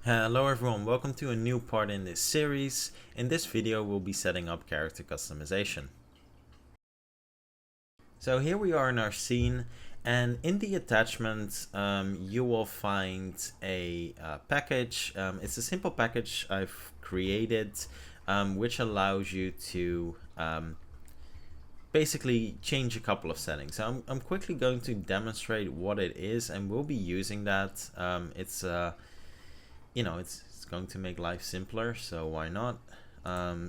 Hello everyone, welcome to a new part in this series. In this video we'll be setting up character customization. So here we are in our scene, and in the attachment you will find a package. It's a simple package I've created which allows you to basically change a couple of settings. So I'm quickly going to demonstrate what it is, and we'll be using that. It's going to make life simpler, so why not?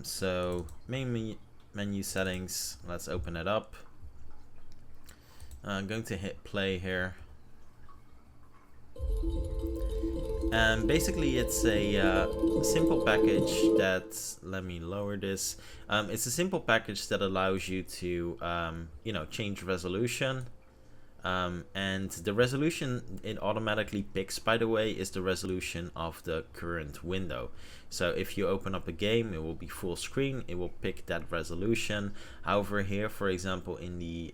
So main menu settings, let's open it up. I'm going to hit play here, and basically it's a simple package that, let me lower this. It's a simple package that allows you to change resolution. And the resolution it automatically picks, by the way, is the resolution of the current window. So if you open up a game, it will be full screen, it will pick that resolution. However, here, for example, in the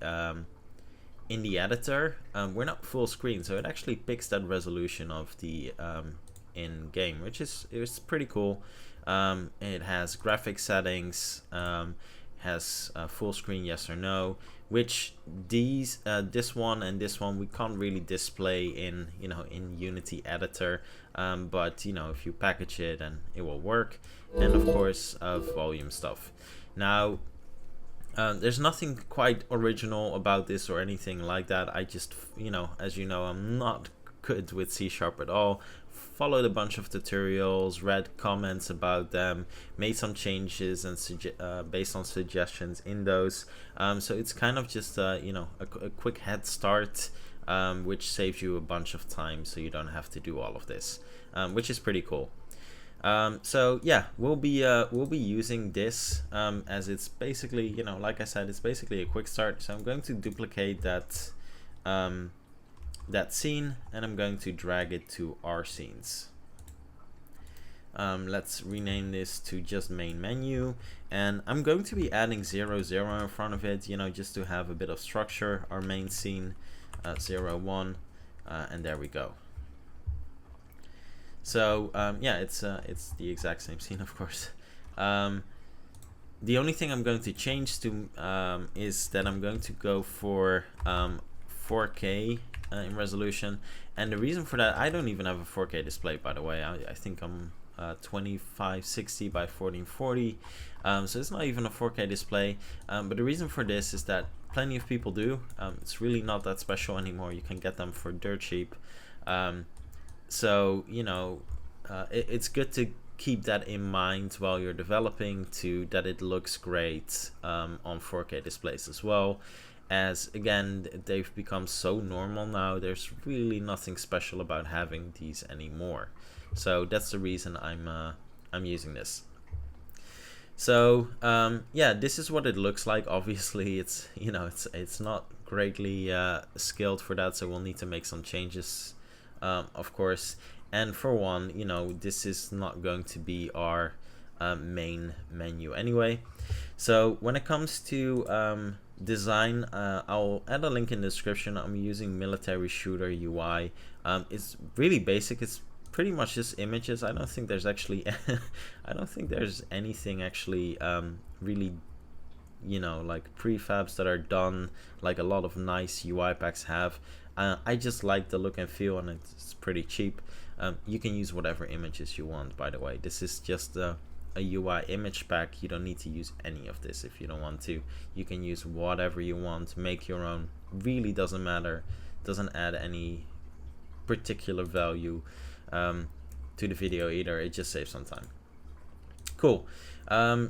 editor, we're not full screen, so it actually picks that resolution of the in game, which is pretty cool. It has graphic settings, has full screen, yes or no, which this one and this one we can't really display in in Unity editor, but if you package it, and it will work. And of course volume stuff. Now there's nothing quite original about this or anything like that. I just as you know, I'm not good with C# at all. Followed a bunch of tutorials, read comments about them, made some changes and based on suggestions in those. So it's kind of just a quick head start, which saves you a bunch of time, so you don't have to do all of this, which is pretty cool. So yeah, we'll be using this as it's basically, like I said, it's basically a quick start. So I'm going to duplicate that scene, and I'm going to drag it to our scenes. Let's rename this to just main menu, and I'm going to be adding 0, 0 in front of it, just to have a bit of structure. Our main scene, 0, 1, and there we go. So yeah, it's the exact same scene, of course. The only thing I'm going to change to is that I'm going to go for 4K in resolution, and the reason for that, I don't even have a 4K display, by the way. I think I'm 2560 by 1440, so it's not even a 4K display. But the reason for this is that plenty of people do. It's really not that special anymore. You can get them for dirt cheap. So it's good to keep that in mind while you're developing, that it looks great on 4K displays as well. As again, they've become so normal now, there's really nothing special about having these anymore. So that's the reason I'm using this. So yeah, this is what it looks like. Obviously it's it's not greatly skilled for that, so we'll need to make some changes, of course. And for one, this is not going to be our main menu anyway. So when it comes to design, I'll add a link in the description. I'm using military shooter UI. It's really basic. It's pretty much just images. I don't think there's actually I don't think there's anything actually really like prefabs that are done like a lot of nice UI packs have. I just like the look and feel, and it's pretty cheap. You can use whatever images you want, by the way. This is just a UI image pack. You don't need to use any of this if you don't want to. You can use whatever you want, make your own. Really doesn't matter, doesn't add any particular value to the video either. It just saves some time. Cool.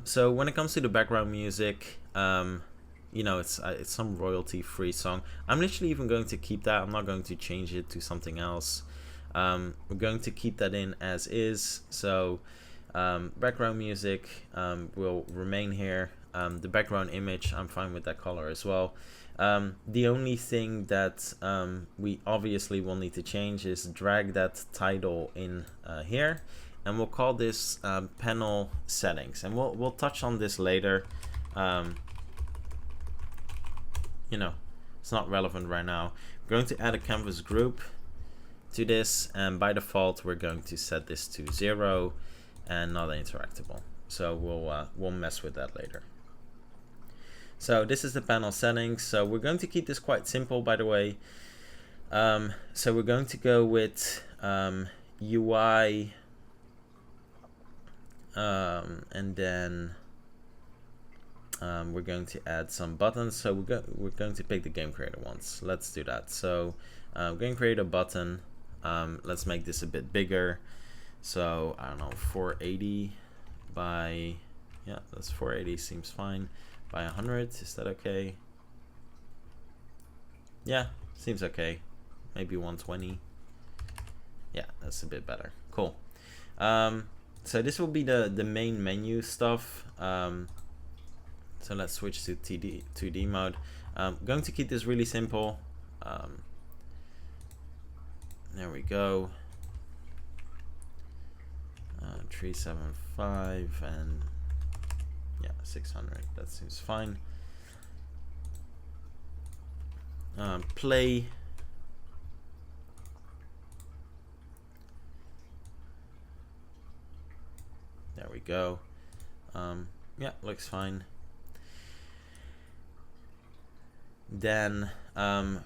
So when it comes to the background music, it's some royalty free song. I'm literally even going to keep that. I'm not going to change it to something else. We're going to keep that in as is. So background music will remain here. The background image, I'm fine with that color as well. The only thing that we obviously will need to change is drag that title in here, and we'll call this panel settings, and we'll touch on this later. It's not relevant right now. We're going to add a canvas group to this, and by default we're going to set this to 0 and not interactable. So we'll mess with that later. So this is the panel settings. So we're going to keep this quite simple, by the way. So we're going to go with UI, and then we're going to add some buttons. So we're going to pick the game creator ones. Let's do that. So game creator button. Let's make this a bit bigger. So I don't know, 480 by, yeah, that's 480 seems fine, by 100. Is that okay? Yeah, seems okay. Maybe 120. Yeah, that's a bit better. Cool. So this will be the main menu stuff. So let's switch to 2D mode. I'm going to keep this really simple. There we go. 375 and yeah, 600. That seems fine. Play. There we go. Yeah, looks fine. Then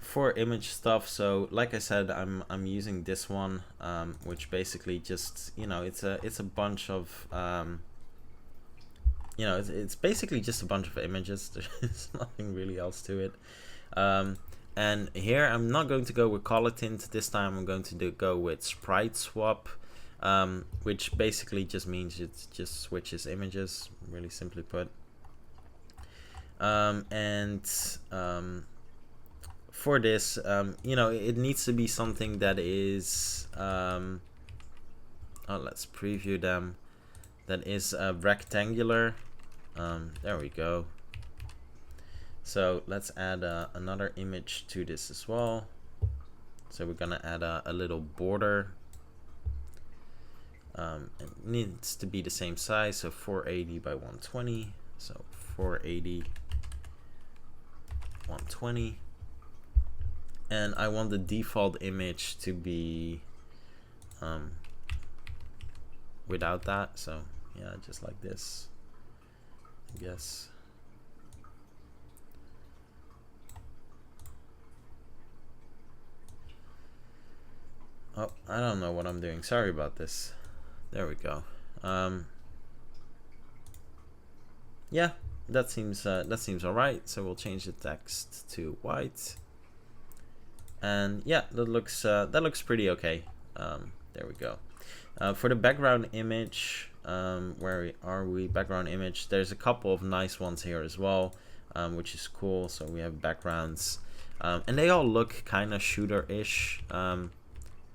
for image stuff, so like I said, I'm using this one, which basically just, you know, it's a bunch of you know, it's basically just a bunch of images. There's nothing really else to it. And here I'm not going to go with color tint this time. I'm going to go with sprite swap, which basically just means it just switches images, really simply put. For this, you know, it needs to be something that is oh, let's preview them, that is rectangular. There we go. So let's add another image to this as well. So we're gonna add a little border. It needs to be the same size, so 480 by 120. So 480, 120. And I want the default image to be without that. So yeah, just like this, I guess. Oh, I don't know what I'm doing. Sorry about this. There we go. Yeah, that seems all right. So we'll change the text to white. And yeah, that looks pretty okay. There we go. For the background image, where are we? Background image. There's a couple of nice ones here as well, which is cool. So we have backgrounds, and they all look kind of shooter-ish.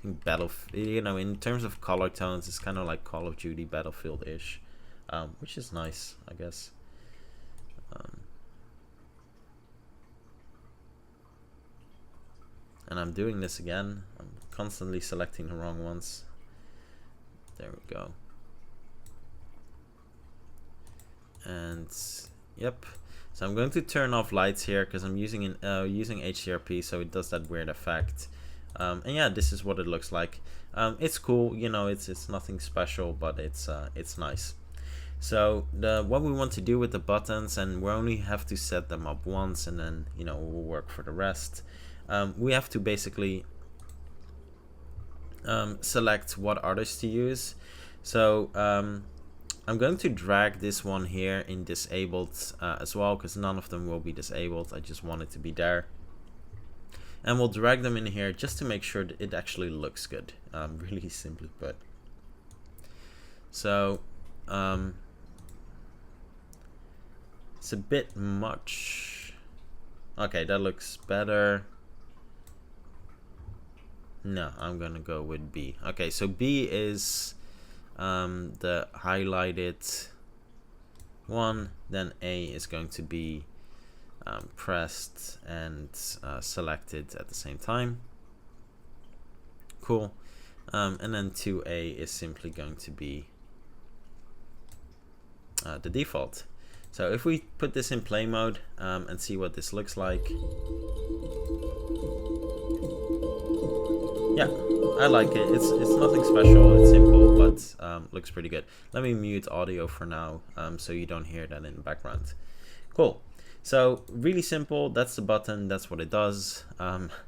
Battlefield, you know, in terms of color tones, it's kind of like Call of Duty Battlefield-ish, which is nice, I guess. And I'm doing this again. I'm constantly selecting the wrong ones. There we go. And yep. So I'm going to turn off lights here because I'm using HDRP, so it does that weird effect. And yeah, this is what it looks like. It's cool, you know. It's nothing special, but it's nice. So what we want to do with the buttons, and we only have to set them up once, and then, you know, we'll work for the rest. We have to basically select what artist to use. So I'm going to drag this one here in disabled as well, because none of them will be disabled. I just want it to be there. And we'll drag them in here just to make sure that it actually looks good, really simply put. So it's a bit much. Okay, that looks better. No, I'm gonna go with B. Okay, so B is the highlighted one, then A is going to be pressed and selected at the same time. Cool. And then 2A is simply going to be the default. So if we put this in play mode and see what this looks like. Yeah, I like it. It's nothing special. It's simple, but looks pretty good. Let me mute audio for now, so you don't hear that in the background. Cool. So really simple. That's the button. That's what it does.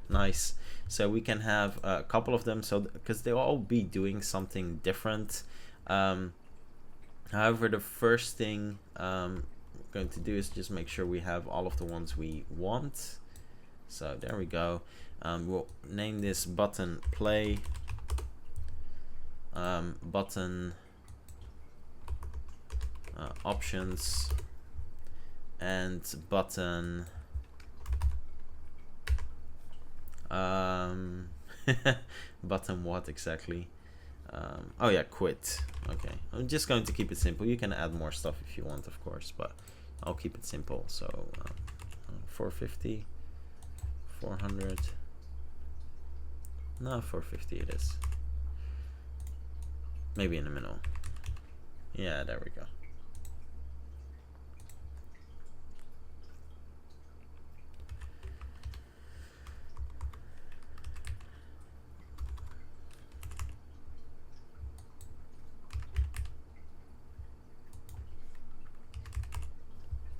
Nice. So we can have a couple of them. So because they'll all be doing something different. However, the first thing I'm going to do is just make sure we have all of the ones we want. So there we go. We'll name this button play, button options, and button button what exactly? Oh yeah, quit. Okay, I'm just going to keep it simple. You can add more stuff if you want, of course, but I'll keep it simple. So 450, 400. No, 450 it is. Maybe in the middle. Yeah, there we go.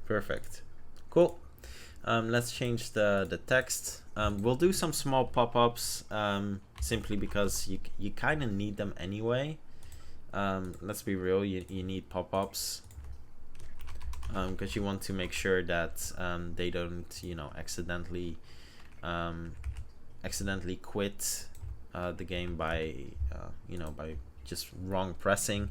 Perfect. Cool. Let's change the text. We'll do some small pop-ups simply because you kind of need them anyway. Let's be real, you need pop-ups because you want to make sure that they don't, you know, accidentally quit the game by you know, by just wrong pressing.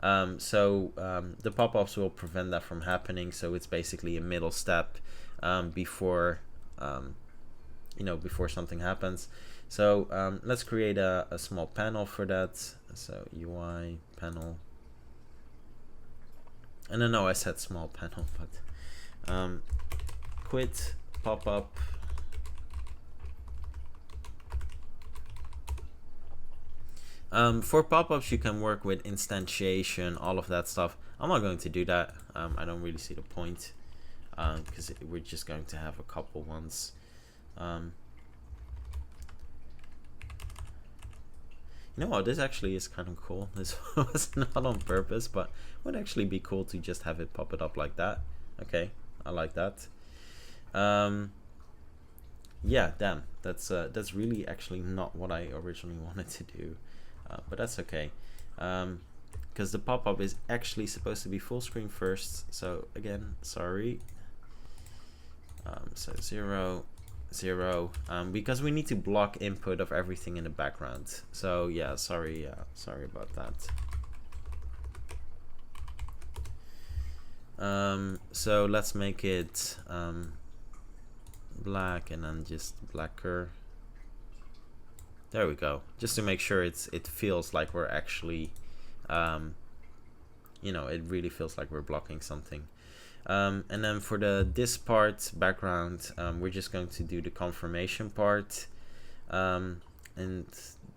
So the pop-ups will prevent that from happening. So it's basically a middle step before you know, before something happens. So let's create a small panel for that. So UI panel, and I know I said small panel, but quit pop-up. For pop-ups you can work with instantiation, all of that stuff. I'm not going to do that. I don't really see the point because we're just going to have a couple ones. You know what, this actually is kind of cool. This was not on purpose, but it would actually be cool to just have it pop it up like that. Okay, I like that. Yeah, damn, that's really actually not what I originally wanted to do, but that's okay, because the pop-up is actually supposed to be full screen first. So again, sorry. So 0, 0, because we need to block input of everything in the background. So yeah, sorry about that. So let's make it black and then just blacker. There we go, just to make sure it feels like we're actually you know, it really feels like we're blocking something. And then for this part background, we're just going to do the confirmation part. And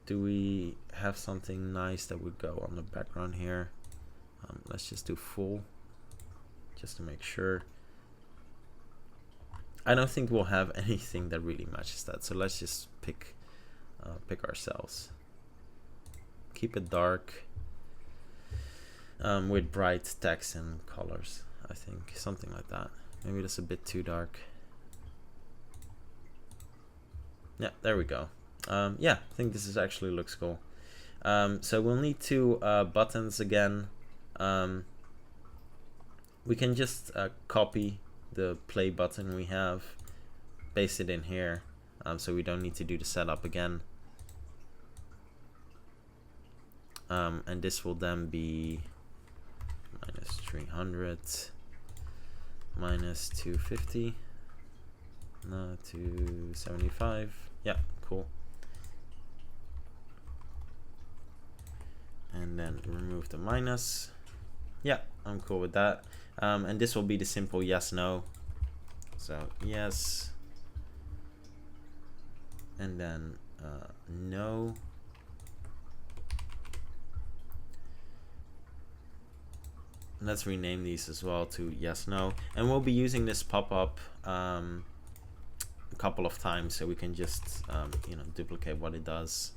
do we have something nice that would go on the background here? Let's just do full, just to make sure. I don't think we'll have anything that really matches that, so let's just pick ourselves. Keep it dark with bright text and colors. I think something like that. Maybe that's a bit too dark. Yeah, there we go. Yeah, I think this actually looks cool. So we'll need two buttons again. We can just copy the play button we have, paste it in here, so we don't need to do the setup again. And this will then be minus 300, minus 250, no, 275. Yeah, cool. And then remove the minus. Yeah, I'm cool with that. And this will be the simple yes no. So yes, and then no. Let's rename these as well to yes no, and we'll be using this pop-up a couple of times, so we can just you know, duplicate what it does.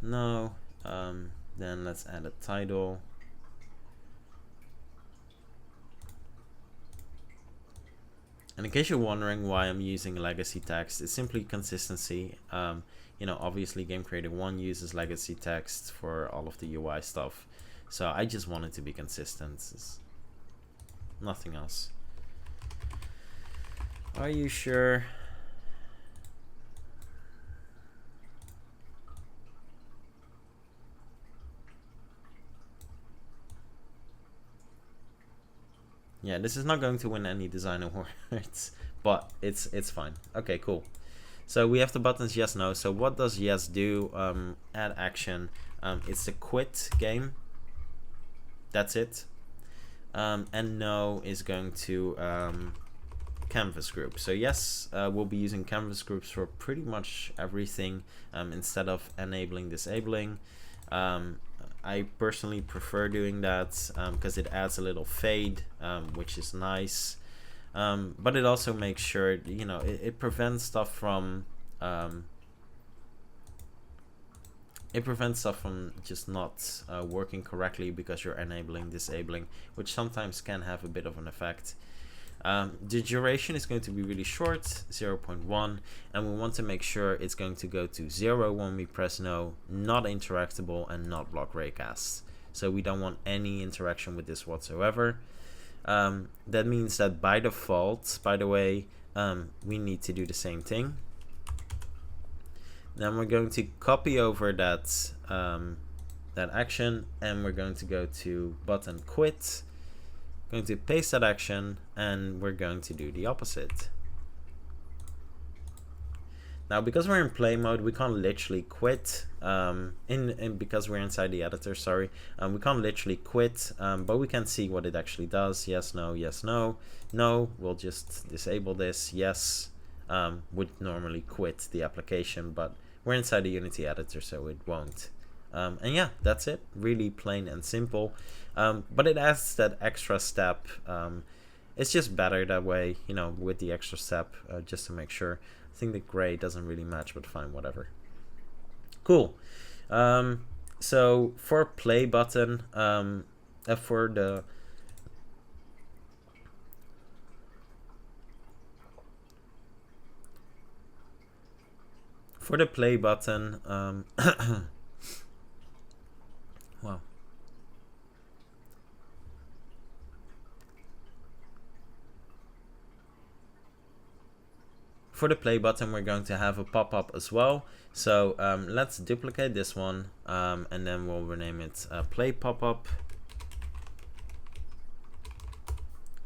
No. Then let's add a title. And in case you're wondering why I'm using legacy text, it's simply consistency. You know, obviously Game Creator 1 uses legacy text for all of the UI stuff. So I just want it to be consistent. It's nothing else. Are you sure? Yeah, this is not going to win any design awards, but it's fine. Okay, cool. So we have the buttons yes, no. So what does yes do? Add action. It's the quit game. That's it. And no is going to canvas group. So yes, we'll be using canvas groups for pretty much everything instead of enabling, disabling. I personally prefer doing that because it adds a little fade, which is nice. But it also makes sure, you know, it prevents stuff from just not working correctly because you're enabling, disabling, which sometimes can have a bit of an effect. The duration is going to be really short, 0.1, and we want to make sure it's going to go to 0 when we press no, not interactable, and not block raycasts. So we don't want any interaction with this whatsoever. That means that by default, by the way, we need to do the same thing. Then we're going to copy over that action, and we're going to go to button quit. Going to paste that action, and we're going to do the opposite. Now, because we're in play mode, we can't literally quit. Because we're inside the editor, sorry, we can't literally quit, but we can see what it actually does. Yes, no, yes, no. No, we'll just disable this. Yes, would normally quit the application, but we're inside the Unity editor, so it won't. And yeah, that's it. Really plain and simple. But it adds that extra step. It's just better that way, you know, with the extra step, just to make sure. I think the gray doesn't really match, but fine, whatever. Cool. So for play button, for the play button, wow. For the play button, we're going to have a pop-up as well. So let's duplicate this one, and then we'll rename it play pop-up.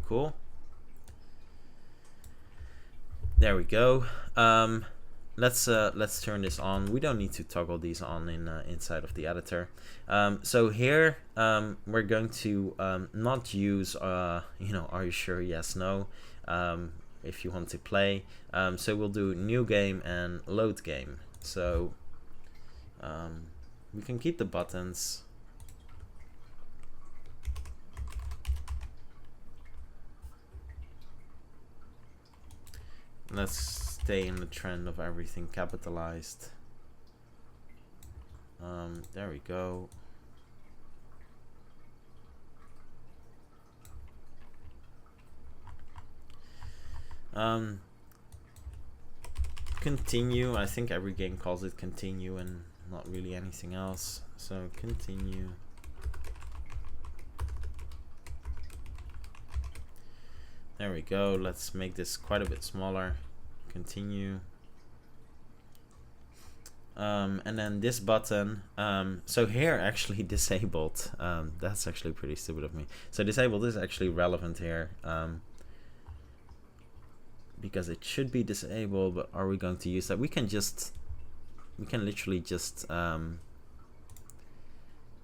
Cool. There we go. Let's turn this on. We don't need to toggle these on inside of the editor. So here we're going to not use you know, are you sure, yes, no, if you want to play. So we'll do new game and load game. So we can keep the buttons. Let's stay in the trend of everything capitalized. There we go. Continue. I think every game calls it continue and not really anything else. So continue. There we go. Let's make this quite a bit smaller. Continue. And then this button, so here actually disabled, that's actually pretty stupid of me. So disabled is actually relevant here, because it should be disabled, but are we going to use that? We can literally just,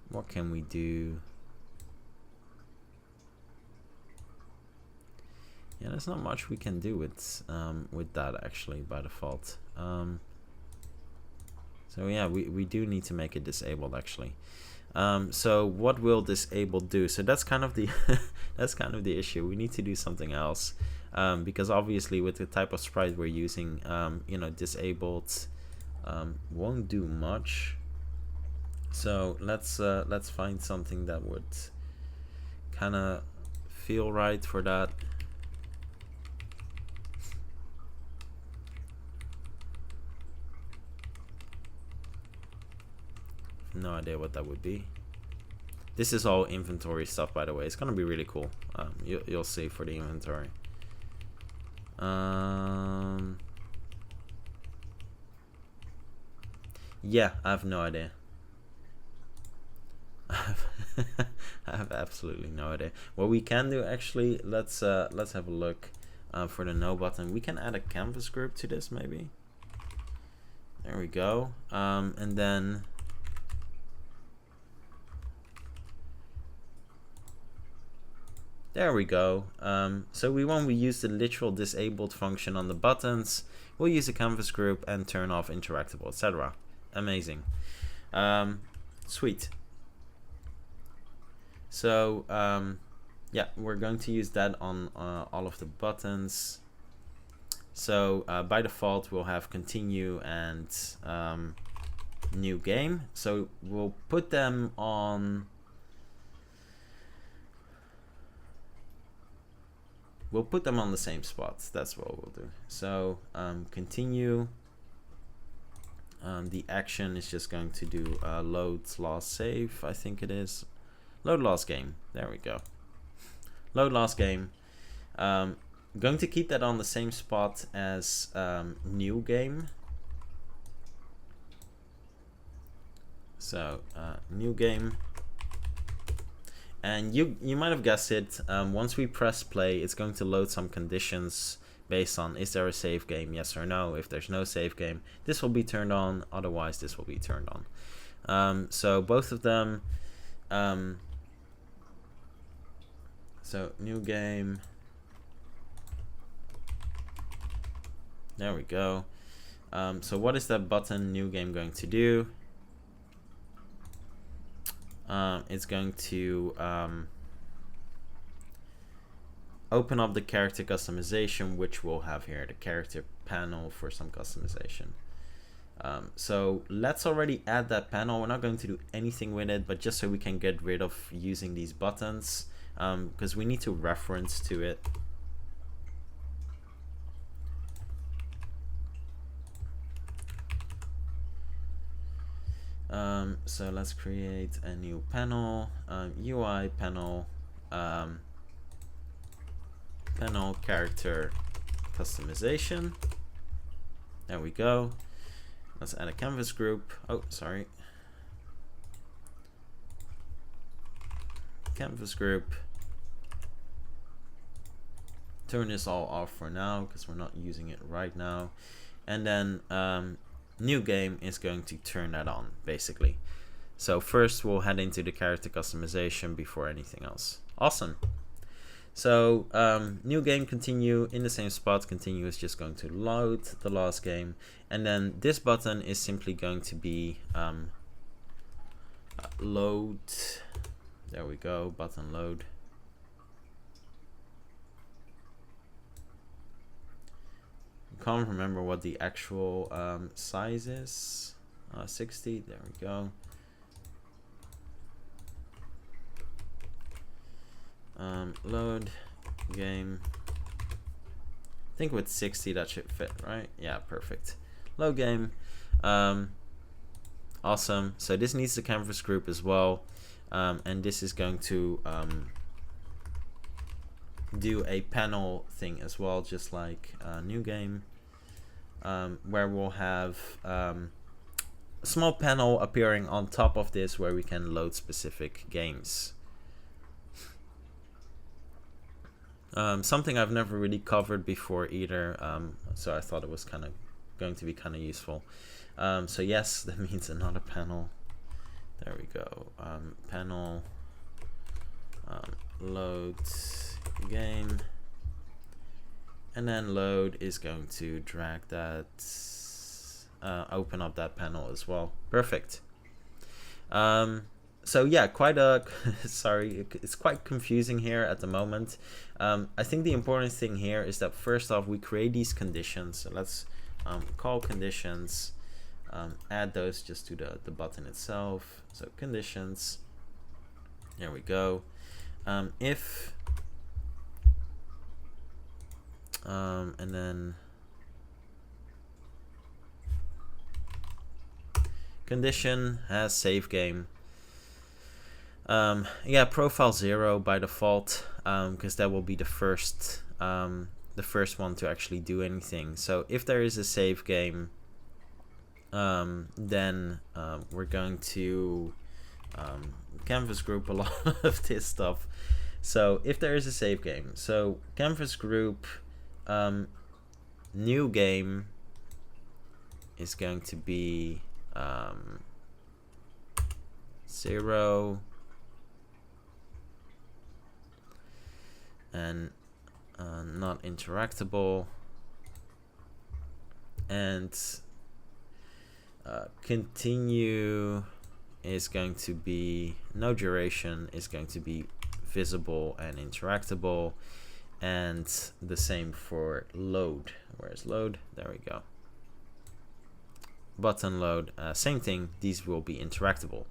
what can we do? Yeah, there's not much we can do with that actually by default. So yeah, we do need to make it disabled actually. So what will disable do? So that's kind of the that's kind of the issue. We need to do something else, because obviously with the type of sprite we're using, you know, disabled won't do much. So let's find something that would kind of feel right for that. No idea what that would be. This is all inventory stuff, by the way. It's gonna be really cool. You'll see for the inventory. Yeah, I have no idea. I have absolutely no idea. What we can do, actually, let's have a look for the no button. We can add a canvas group to this, maybe. There we go. And then there we go. So we won't use the literal disabled function on the buttons. We'll use a canvas group and turn off interactable, etc. Amazing. Sweet. So yeah, we're going to use that on all of the buttons. So by default we'll have continue and new game. So we'll put them on the same spots. That's what we'll do. So continue. The action is just going to do load last save, I think it is. Load last game. There we go. Load last game. Going to keep that on the same spot as new game. So new game. And you might have guessed it. Once we press play, it's going to load some conditions based on, is there a save game, yes or no. If there's no save game, this will be turned on, otherwise this will be turned on. So both of them. So new game. There we go. So what is that button new game going to do? It's going to open up the character customization, which we'll have here, the character panel for some customization. So let's already add that panel. We're not going to do anything with it, but just so we can get rid of using these buttons, because we need to reference to it. So let's create a new panel, UI panel, panel character customization. There we go. Let's add a canvas group. Oh, sorry. Canvas group. Turn this all off for now because we're not using it right now. And then new game is going to turn that on, basically. So first we'll head into the character customization before anything else. Awesome. So new game, continue in the same spot. Continue is just going to load the last game, and then this button is simply going to be load. There we go, button load. Can't remember what the actual size is. 60. There we go. Load game. I think with 60 that should fit, right? Yeah, perfect. Load game. Awesome. So this needs the canvas group as well, and this is going to do a panel thing as well, just like new game, where we'll have a small panel appearing on top of this where we can load specific games. Something I've never really covered before either, so I thought it was going to be kind of useful. So yes, that means another panel. There we go. Panel load game, and then load is going to drag that, open up that panel as well. Perfect. So yeah, quite a sorry, it's quite confusing here at the moment. I think the important thing here is that first off we create these conditions. So let's call conditions, add those just to the button itself. So conditions, there we go. If and then condition has save game. Yeah, profile 0 by default, because that will be the first one to actually do anything. So if there is a save game, then we're going to canvas group a lot of this stuff. So if there is a save game, so canvas group new game is going to be 0 and not interactable, and continue is going to be no duration, is going to be visible and interactable, and the same for load. Where's load? There we go. Button load, same thing, these will be interactable.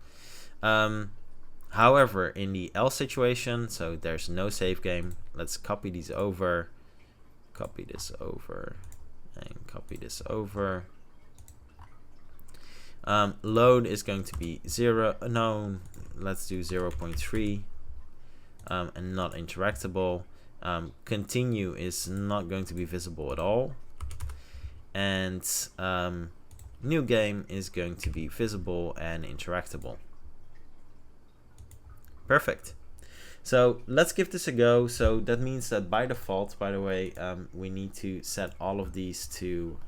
However, in the else situation, so there's no save game, let's copy these over, copy this over, and copy this over. Load is going to be 0, no, let's do 0.3, and not interactable. Continue is not going to be visible at all, and new game is going to be visible and interactable. Perfect. So let's give this a go. So that means that by default, by the way, we need to set all of these to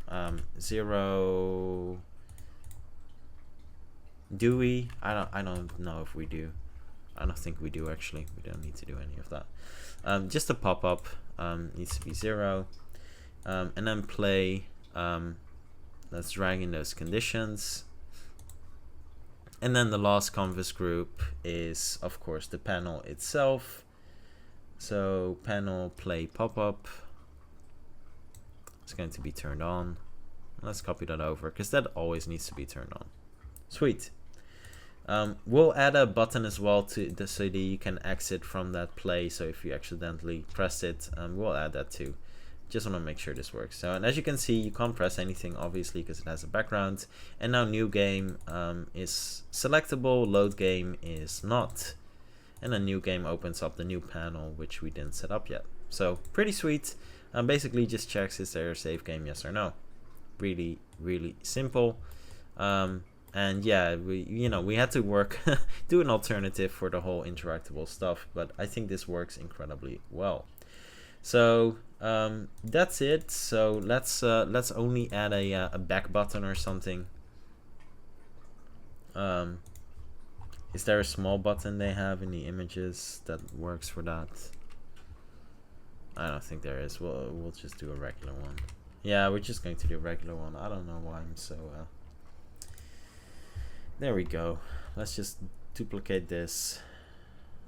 0. Do we? I don't know if we do. I don't think we do actually. We don't need to do any of that. Just a pop-up needs to be 0, and then play. Let's drag in those conditions. And then the last canvas group is, of course, the panel itself. So panel play pop-up. It's going to be turned on. Let's copy that over, because that always needs to be turned on. Sweet. We'll add a button as well so that you can exit from that play. So if you accidentally press it, we'll add that too. Just want to make sure this works. So, and as you can see, you can't press anything obviously because it has a background. And now new game is selectable, load game is not. And a new game opens up the new panel, which we didn't set up yet. So pretty sweet. Basically just checks, is there a save game, yes or no. Really, really simple. And yeah, we had to work, do an alternative for the whole interactable stuff, but I think this works incredibly well. So that's it. So let's only add a back button or something. Is there a small button they have in the images that works for that? I don't think there is. We'll just do a regular one. Yeah, we're just going to do a regular one. I don't know why I'm so there we go. Let's just duplicate this.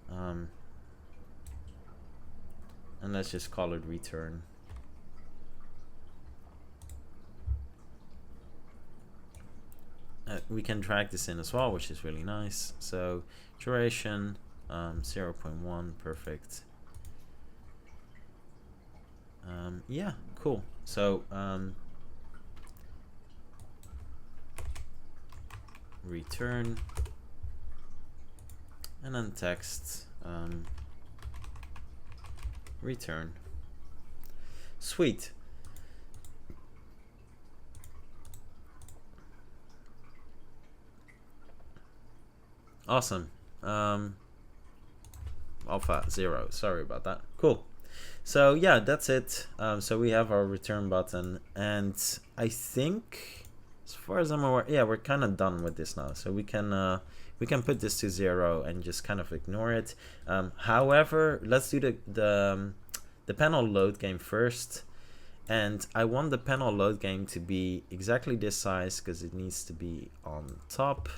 And let's just call it return. We can drag this in as well, which is really nice. So duration 0.1, perfect. Yeah, cool. So return, and then text return. Sweet. Awesome. Alpha 0, sorry about that. Cool. So yeah, that's it. So we have our return button, and I think, as far as I'm aware, yeah, we're kind of done with this now. So we can put this to 0 and just kind of ignore it. However, let's do the panel load game first, and I want the panel load game to be exactly this size because it needs to be on top.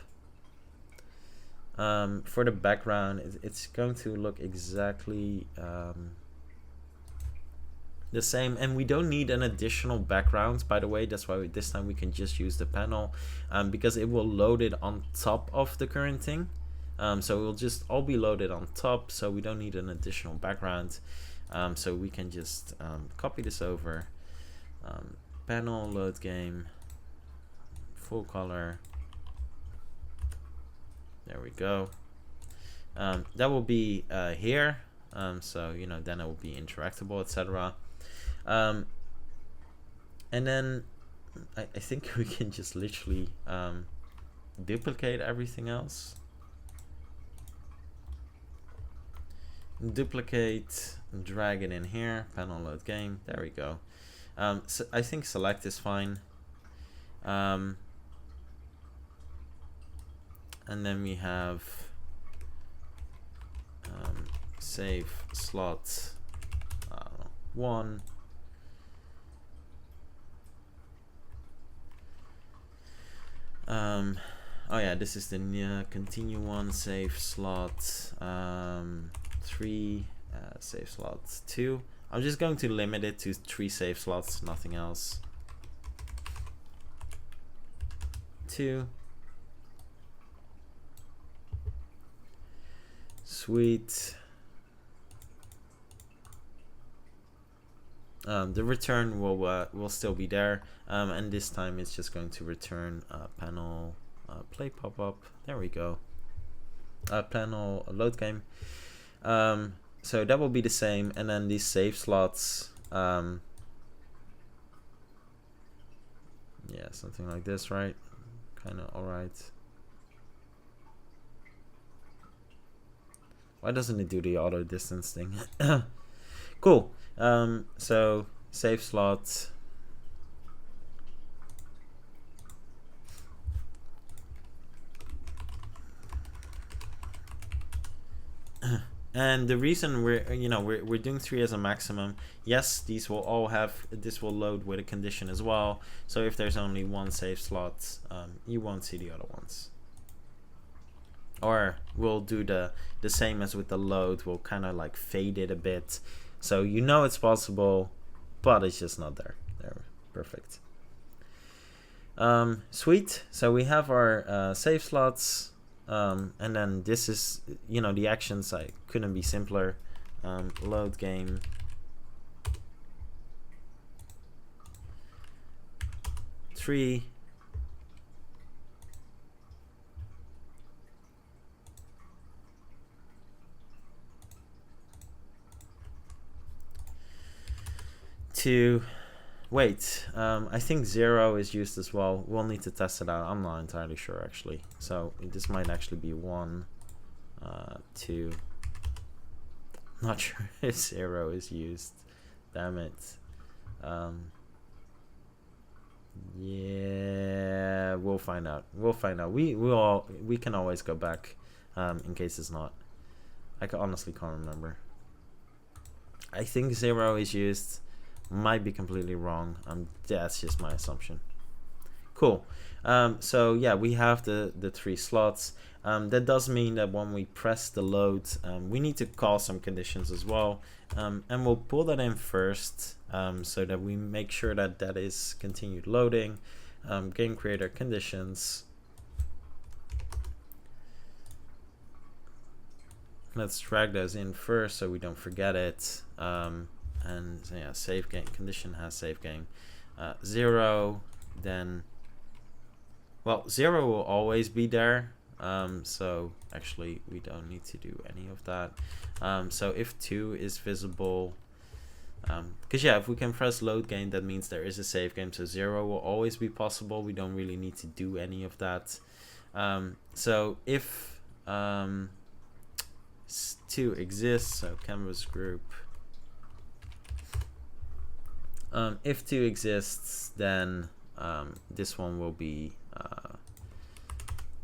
For the background, it's going to look exactly the same, and we don't need an additional background, by the way. That's why this time we can just use the panel, because it will load it on top of the current thing. So it will just all be loaded on top, so we don't need an additional background. So we can just copy this over, panel, load game, full color. There we go. That will be here, so you know, then it will be interactable, etc. And then I think we can just literally duplicate everything else. Duplicate, drag it in here, panel load game. There we go. So I think select is fine. And then we have save slot 1. Oh yeah, this is the continue one, save slot 3, save slot 2. I'm just going to limit it to 3 save slots, nothing else. 2. Sweet. The return will still be there, and this time it's just going to return panel play pop-up. There we go. Panel load game. So that will be the same, and then these save slots, yeah, something like this, right? Kind of all right. Why doesn't it do the auto distance thing? Cool. So save slot. And the reason we're doing 3 as a maximum, yes, these will all have, this will load with a condition as well. So if there's only 1 save slot, you won't see the other ones. Or we'll do the same as with the load. We'll kind of like fade it a bit, so you know it's possible, but it's just not there. There, perfect. Sweet. So we have our save slots. And then this is, the actions, I couldn't be simpler. Load game, three, two. Wait, I think 0 is used as well. We'll need to test it out. I'm not entirely sure, actually. So this might actually be 1, 2. Not sure if 0 is used. Damn it. Yeah, we'll find out. We'll find out. We can always go back in case it's not. I honestly can't remember. I think 0 is used. Might be completely wrong. That's just my assumption. Cool. So yeah, we have the 3 slots. That does mean that when we press the load, we need to call some conditions as well, and we'll pull that in first, so that we make sure that that is continued loading. Game creator conditions. Let's drag those in first so we don't forget it. And so yeah, save game condition has save game. 0, then, well, 0 will always be there. So actually we don't need to do any of that. So if 2 is visible, because yeah, if we can press load game, that means there is a save game. So 0 will always be possible. We don't really need to do any of that. So if 2 exists, so canvas group. If 2 exists, then this one will be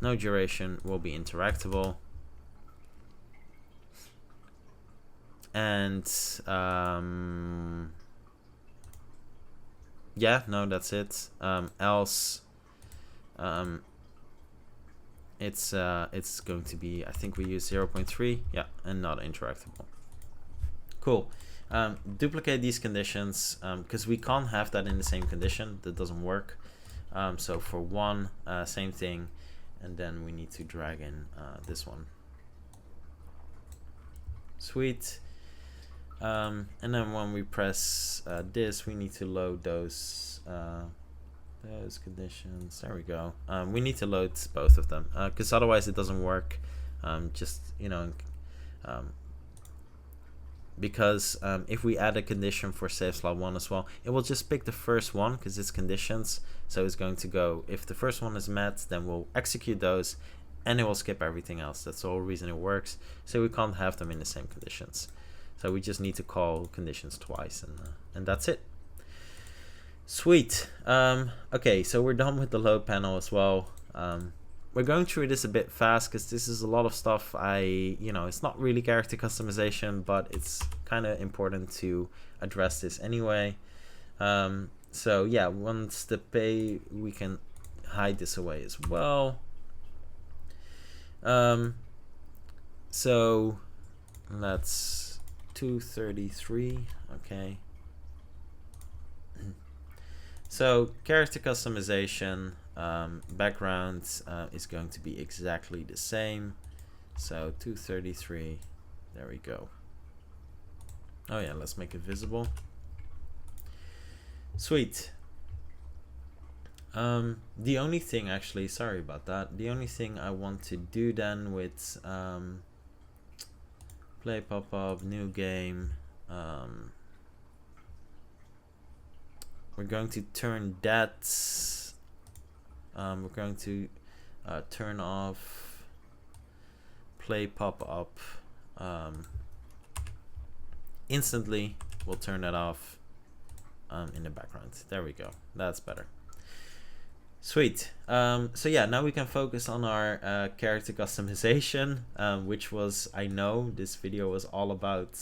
no duration, will be interactable, and yeah, no, that's it. Else, it's going to be, I think we use 0.3, yeah, and not interactable. Cool. Duplicate these conditions because we can't have that in the same condition. That doesn't work. So for one, same thing, and then we need to drag in this one. Sweet. And then when we press this, we need to load those conditions. There we go. We need to load both of them because otherwise it doesn't work. Just, you know, because if we add a condition for save slot 1 as well, it will just pick the first one because it's conditions. So it's going to go, if the first one is met, then we'll execute those and it will skip everything else. That's the whole reason it works. So we can't have them in the same conditions. So we just need to call conditions twice, and that's it. Sweet. Okay, so we're done with the load panel as well. We're going through this a bit fast because this is a lot of stuff. It's not really character customization, but it's kind of important to address this anyway. So yeah, once the pay, we can hide this away as well. So that's 233. Okay. So character customization, background is going to be exactly the same. So 233, there we go. Oh yeah, let's make it visible. Sweet. The only thing, actually, sorry about that. The only thing I want to do then with play pop-up, new game, we're going to turn that. We're going to turn off play pop-up instantly. We'll turn that off in the background. There we go. That's better. Sweet. So yeah, now we can focus on our character customization, which was, I know this video was all about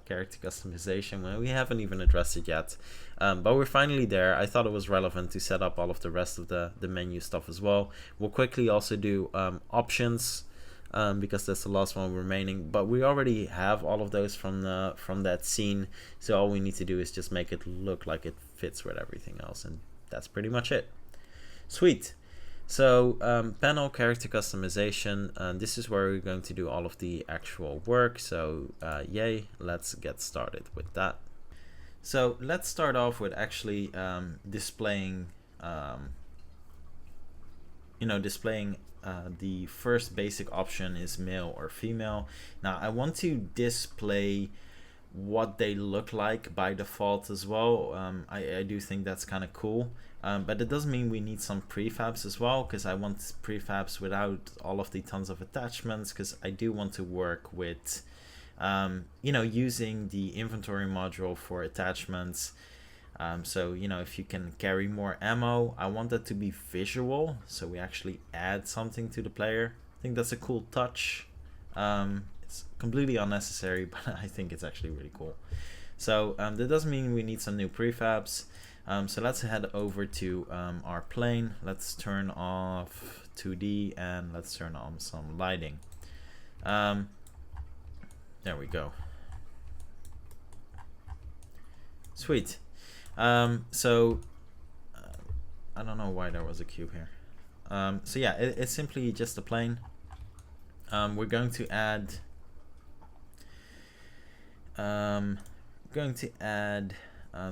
character customization. Well, we haven't even addressed it yet, but we're finally there. I thought it was relevant to set up all of the rest of the menu stuff as well. We'll quickly also do options, because that's the last one remaining, but we already have all of those from that scene, so all we need to do is just make it look like it fits with everything else, and that's pretty much it. Sweet. So panel character customization, and this is where we're going to do all of the actual work. So yay, let's get started with that. So let's start off with actually displaying the first basic option is male or female. Now I want to display what they look like by default as well. I do think that's kind of cool. But it does mean we need some prefabs as well, because I want prefabs without all of the tons of attachments, because I do want to work with using the inventory module for attachments. So if you can carry more ammo, I want that to be visual, so we actually add something to the player. I think that's a cool touch. It's completely unnecessary, but I think it's actually really cool. So that does mean we need some new prefabs. So let's head over to our plane. Let's turn off 2D and let's turn on some lighting. There we go. Sweet. So I don't know why there was a cube here. So yeah, it's simply just a plane. We're going to add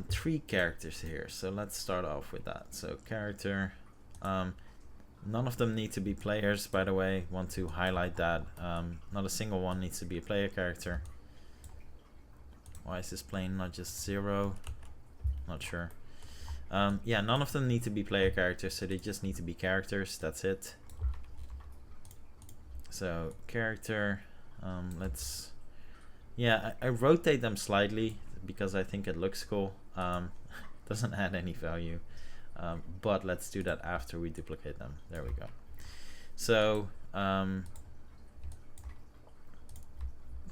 three characters here, so let's start off with that. So character, none of them need to be players, by the way. Want to highlight that. Not a single one needs to be a player character. Why is this plane not just 0? Not sure. Yeah, none of them need to be player characters, so they just need to be characters. That's it. So character, I rotate them slightly because I think it looks cool. Doesn't add any value, but let's do that after we duplicate them. There we go. So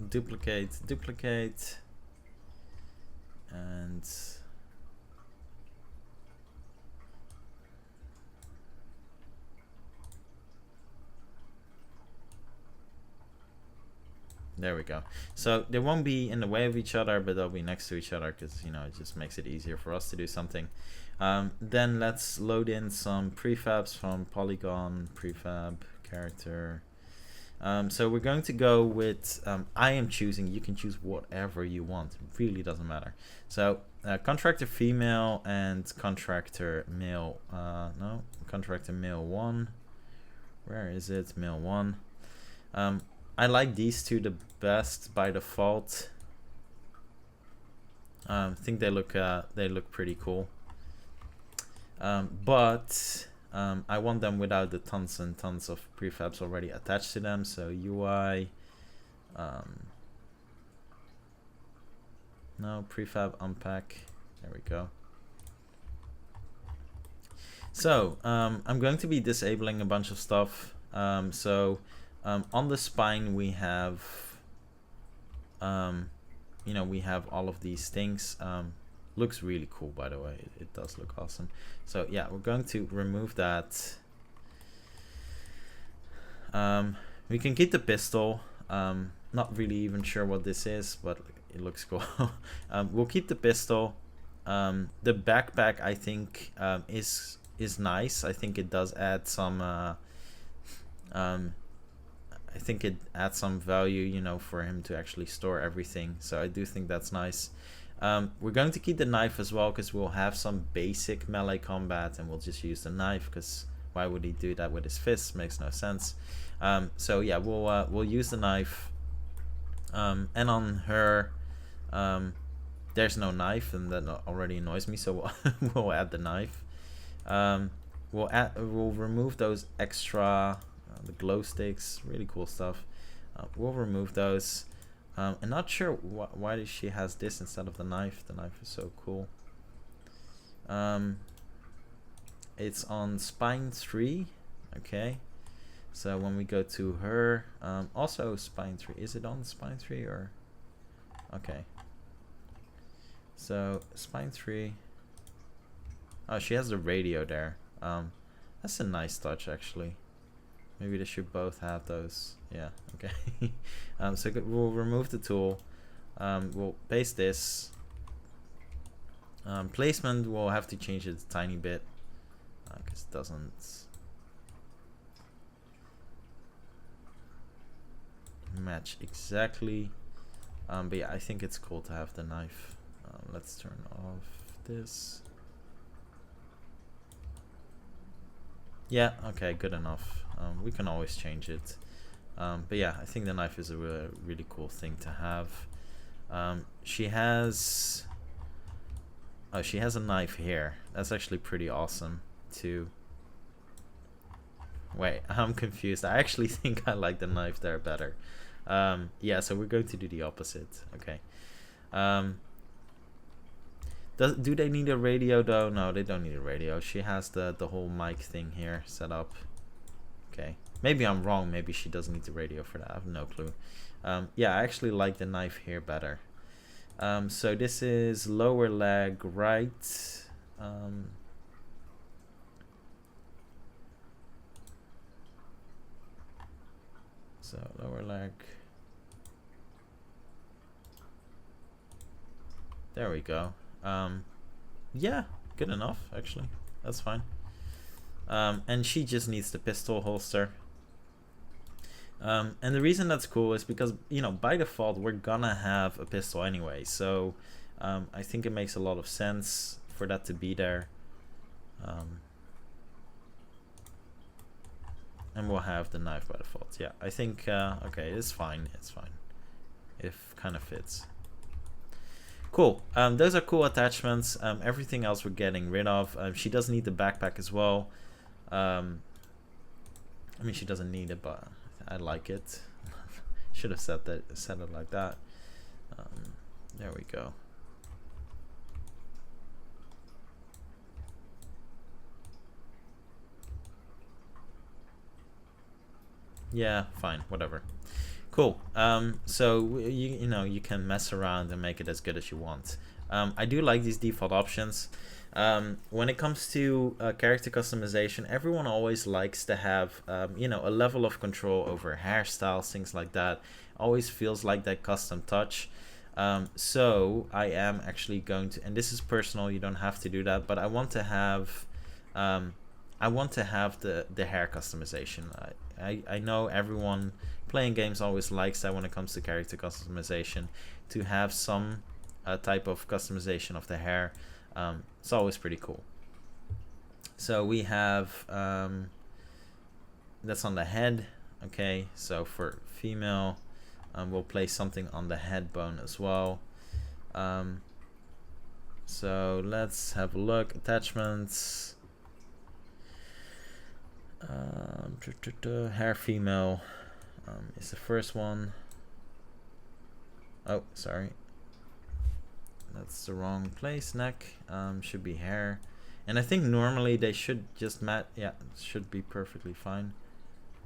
duplicate, and There we go. So they won't be in the way of each other, but they'll be next to each other because, you know, it just makes it easier for us to do something. Then let's load in some prefabs from Polygon prefab character. So we're going to go with, I am choosing, you can choose whatever you want. It really doesn't matter. So contractor female and contractor male, no, contractor male 1. Where is it? Male 1. I like these two the best by default. I think they look pretty cool. But I want them without the tons and tons of prefabs already attached to them. So UI, no, prefab unpack. There we go. So I'm going to be disabling a bunch of stuff. On the spine we have, you know, we have all of these things. Looks really cool, by the way. It does look awesome. So yeah, we're going to remove that. We can keep the pistol. Not really even sure what this is, but it looks cool. We'll keep the pistol. The backpack, I think, is nice. I think it does add some. I think it adds some value, you know, for him to actually store everything. So I do think that's nice. We're going to keep the knife as well because we'll have some basic melee combat and we'll just use the knife because why would he do that with his fists? Makes no sense. So yeah, we'll use the knife. And on her, there's no knife, and that already annoys me. So we'll add the knife. We'll remove those extra. The glow sticks, really cool stuff. We'll remove those. I'm not sure why she has this instead of the knife. The knife is so cool. It's on spine 3. Okay. So when we go to her, also spine 3. Is it on spine 3 or? Okay. So spine 3. Oh, she has the radio there. That's a nice touch actually. Maybe they should both have those. Yeah, okay. So we'll remove the tool. We'll paste this. Placement, we'll have to change it a tiny bit because it doesn't match exactly. But yeah, I think it's cool to have the knife. Let's turn off this. Yeah, okay, good enough. We can always change it. But yeah, I think the knife is a really cool thing to have. She has a knife here. That's actually pretty awesome too. Wait, I'm confused. I actually think I like the knife there better. Yeah, so we're going to do the opposite. Okay. Do they need a radio though? No, they don't need a radio. She has the whole mic thing here set up. Okay, maybe I'm wrong. Maybe she doesn't need the radio for that. I have no clue. Yeah, I actually like the knife here better. So this is lower leg right. So lower leg. There we go. Yeah, good enough actually. That's fine. And she just needs the pistol holster. And the reason that's cool is because, you know, by default we're gonna have a pistol anyway, so I think it makes a lot of sense for that to be there. And we'll have the knife by default. Yeah, I think okay, it's fine. It's fine. It kind of fits. Cool. Those are cool attachments. Everything else we're getting rid of. She does need the backpack as well. I mean, she doesn't need it, but I like it. Should have said it like that. There we go. Yeah, fine, whatever. Cool. So you know, you can mess around and make it as good as you want. I do like these default options. When it comes to character customization, everyone always likes to have you know, a level of control over hairstyles, things like that. Always feels like that custom touch. So I am actually going to, and this is personal, you don't have to do that, but I want to have the hair customization. I know everyone playing games always likes that when it comes to character customization, to have some type of customization of the hair. It's always pretty cool. So we have that's on the head. Okay, so for female, we'll place something on the head bone as well. So let's have a look. Attachments. Hair female is the first one. Oh, sorry. That's the wrong place. Neck should be hair. And I think normally they should just match. Yeah, it should be perfectly fine.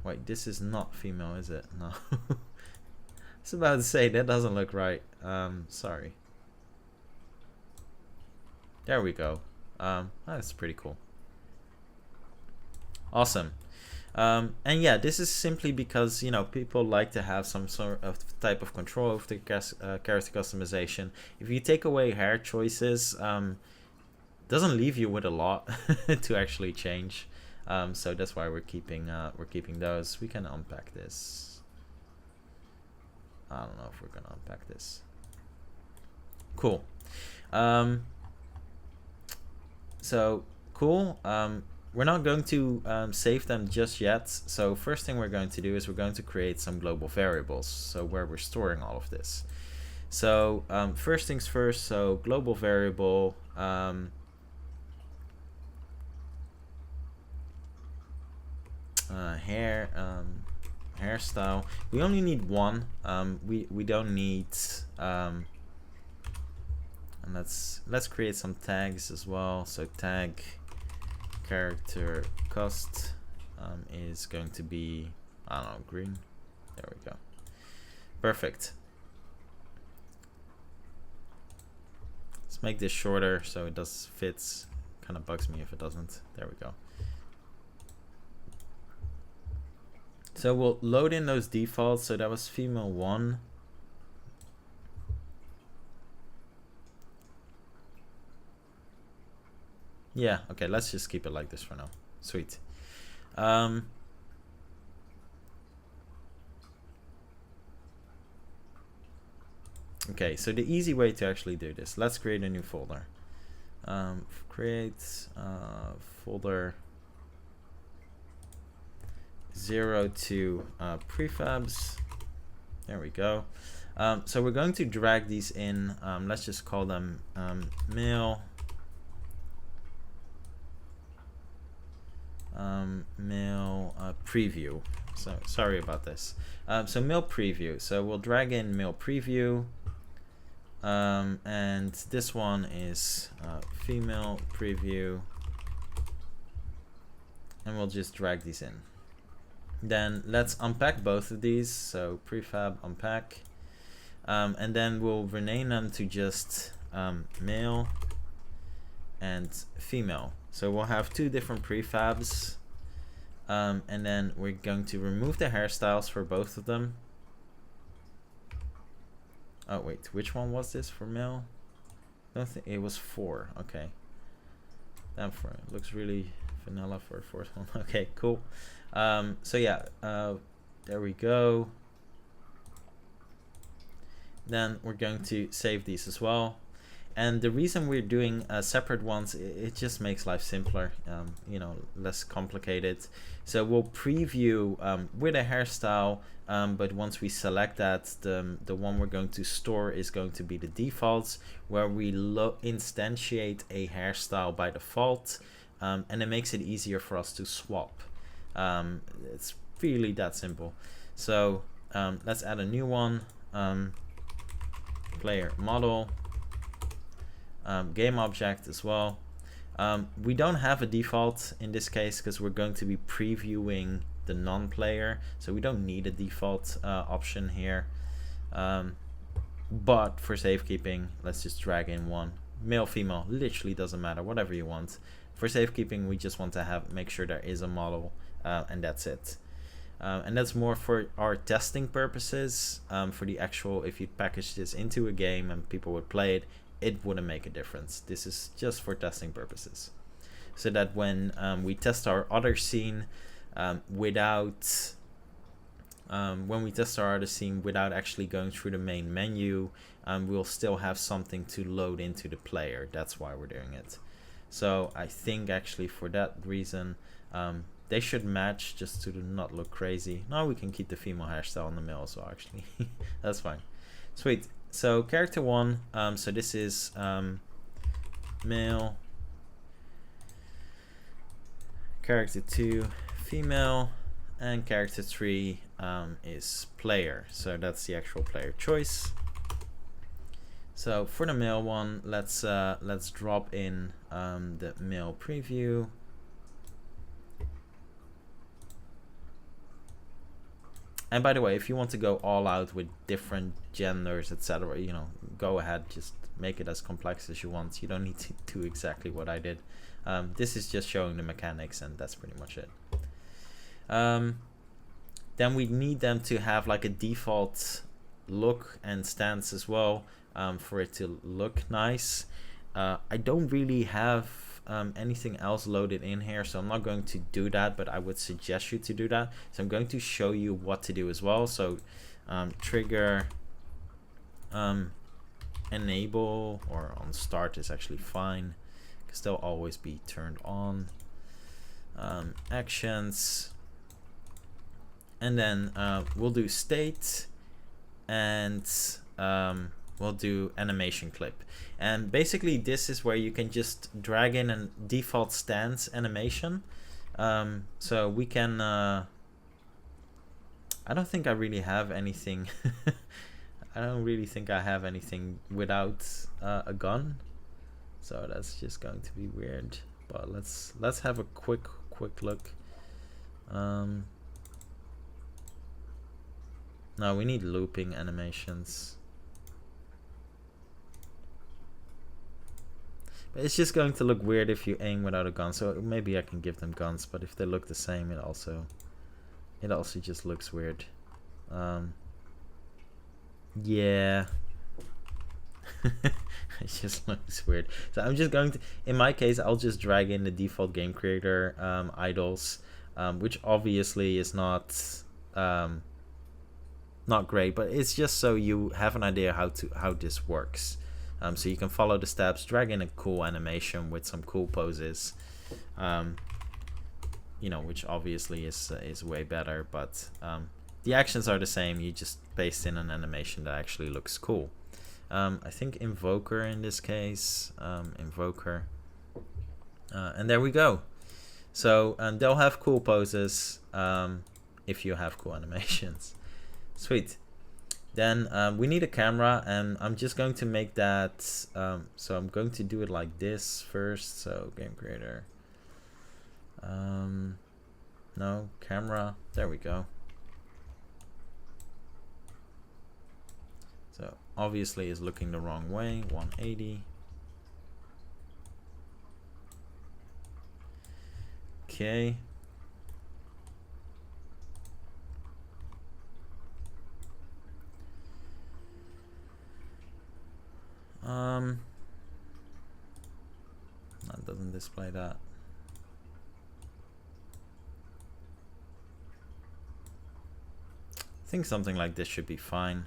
Wait, this is not female, is it? No. I was about to say, that doesn't look right. Sorry. There we go. That's pretty cool. Awesome. And yeah, this is simply because, you know, people like to have some sort of type of control over the character customization. If you take away hair choices, doesn't leave you with a lot to actually change. So that's why we're keeping those. We can unpack this. I don't know if we're gonna unpack this. Cool. So cool. We're not going to save them just yet. So first thing we're going to do is we're going to create some global variables. So where we're storing all of this. So first things first. So global variable. Hairstyle. We only need one. We don't need. And let's create some tags as well. So tag character cost is going to be, I don't know, green. There we go. Perfect. Let's make this shorter so it does fits. Kind of bugs me if it doesn't. There we go. So we'll load in those defaults. So that was female 1. Yeah, okay, let's just keep it like this for now. Sweet. Okay, so the easy way to actually do this, let's create a new folder. Create folder 02 prefabs. There we go. So we're going to drag these in. Let's just call them male. Preview. So sorry about this. So male preview. So we'll drag in male preview. And this one is female preview. And we'll just drag these in. Then let's unpack both of these. So prefab unpack. And then we'll rename them to just male and female. So we'll have 2 different prefabs. And then we're going to remove the hairstyles for both of them. Oh wait, which one was this for male? I don't think it was 4. Okay. Damn, for it looks really vanilla for a 4th one. Okay, cool. So yeah, there we go. Then we're going to save these as well. And the reason we're doing separate ones, it just makes life simpler, you know, less complicated. So we'll preview with a hairstyle, but once we select that, the one we're going to store is going to be the defaults, where we instantiate a hairstyle by default, and it makes it easier for us to swap. It's really that simple. So let's add a new one, player model. Game object as well. We don't have a default in this case because we're going to be previewing the non-player, so we don't need a default option here. But for safekeeping, let's just drag in one. Male, female, literally doesn't matter, whatever you want. For safekeeping, we just want to make sure there is a model, and that's it. And that's more for our testing purposes. For the actual, if you package this into a game and people would play it, it wouldn't make a difference. This is just for testing purposes. So that when we test our other scene without actually going through the main menu, we'll still have something to load into the player. That's why we're doing it. So I think actually for that reason, they should match just to not look crazy. Now we can keep the female hairstyle on the male as well, actually. That's fine. Sweet. So character 1, so this is male. Character 2, female. And character 3 is player. So that's the actual player choice. So for the male one, let's drop in the male preview. And by the way, if you want to go all out with different genders, etc., you know, go ahead, just make it as complex as you want. You don't need to do exactly what I did. This is just showing the mechanics, and that's pretty much it. Then we need them to have like a default look and stance as well, for it to look nice. I don't really have anything else loaded in here, so I'm not going to do that, but I would suggest you to do that. So I'm going to show you what to do as well. So trigger enable, or on start is actually fine because they'll always be turned on. Actions, and then we'll do state, and we'll do animation clip. And basically this is where you can just drag in a default stance animation. So we can I don't think I really have anything I don't really think I have anything without a gun, so that's just going to be weird. But let's have a quick look. No, we need looping animations. But it's just going to look weird if you aim without a gun, so maybe I can give them guns, but if they look the same, it also just looks weird. Yeah. It just looks weird. So I'm just going to, in my case, I'll just drag in the default game creator idols, which obviously is not great, but it's just so you have an idea how this works. So you can follow the steps, drag in a cool animation with some cool poses, you know, which obviously is way better, but the actions are the same. You just paste in an animation that actually looks cool. I think invoker in this case, invoker, and there we go. So they'll have cool poses if you have cool animations. Sweet. Then we need a camera, and I'm just going to make that, so I'm going to do it like this first. So game creator, no, camera, there we go. So obviously it's looking the wrong way, 180. Okay. That doesn't display that. I think something like this should be fine.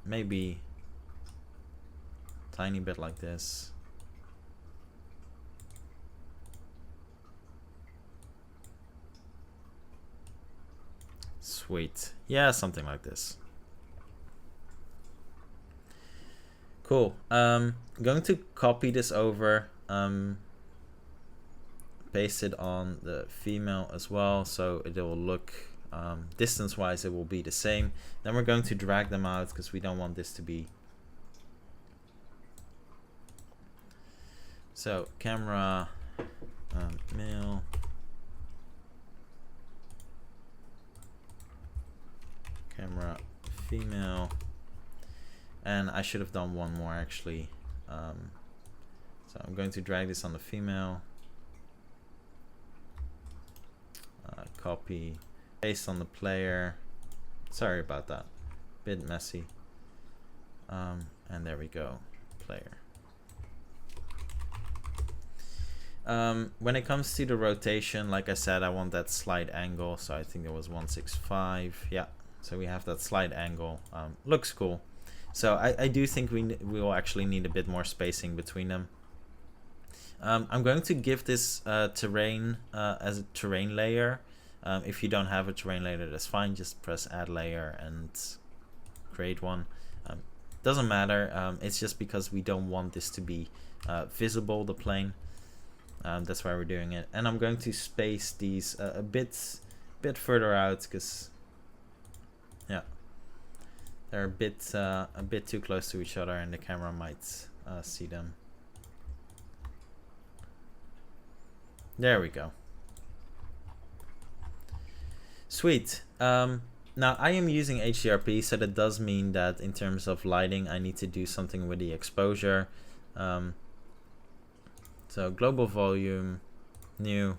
Maybe tiny bit like this. Sweet. Yeah, something like this. Cool. I'm going to copy this over, paste it on the female as well, so it will look, distance wise it will be the same. Then we're going to drag them out because we don't want this to be. So camera, male, camera female, And I should have done one more actually. So I'm going to drag this on the female. Copy, paste on the player. Sorry about that. Bit messy. And there we go. Player. When it comes to the rotation, like I said, I want that slight angle. So I think it was 165. Yeah. So we have that slight angle. Looks cool. So I do think we will actually need a bit more spacing between them. I'm going to give this terrain as a terrain layer. If you don't have a terrain layer, that's fine. Just press add layer and create one. Doesn't matter. It's just because we don't want this to be visible, the plane. That's why we're doing it. And I'm going to space these a bit further out because, yeah, they're a bit too close to each other, and the camera might see them. There we go. Sweet. Now I am using HDRP, so that does mean that in terms of lighting, I need to do something with the exposure. So global volume, new.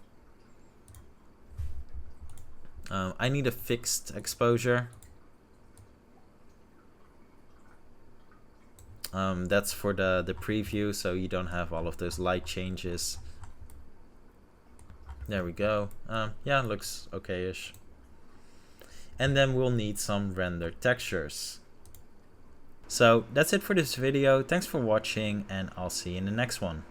I need a fixed exposure. That's for the preview, so you don't have all of those light changes. There we go. Yeah, looks okay-ish. And then we'll need some rendered textures. So that's it for this video. Thanks for watching, and I'll see you in the next one.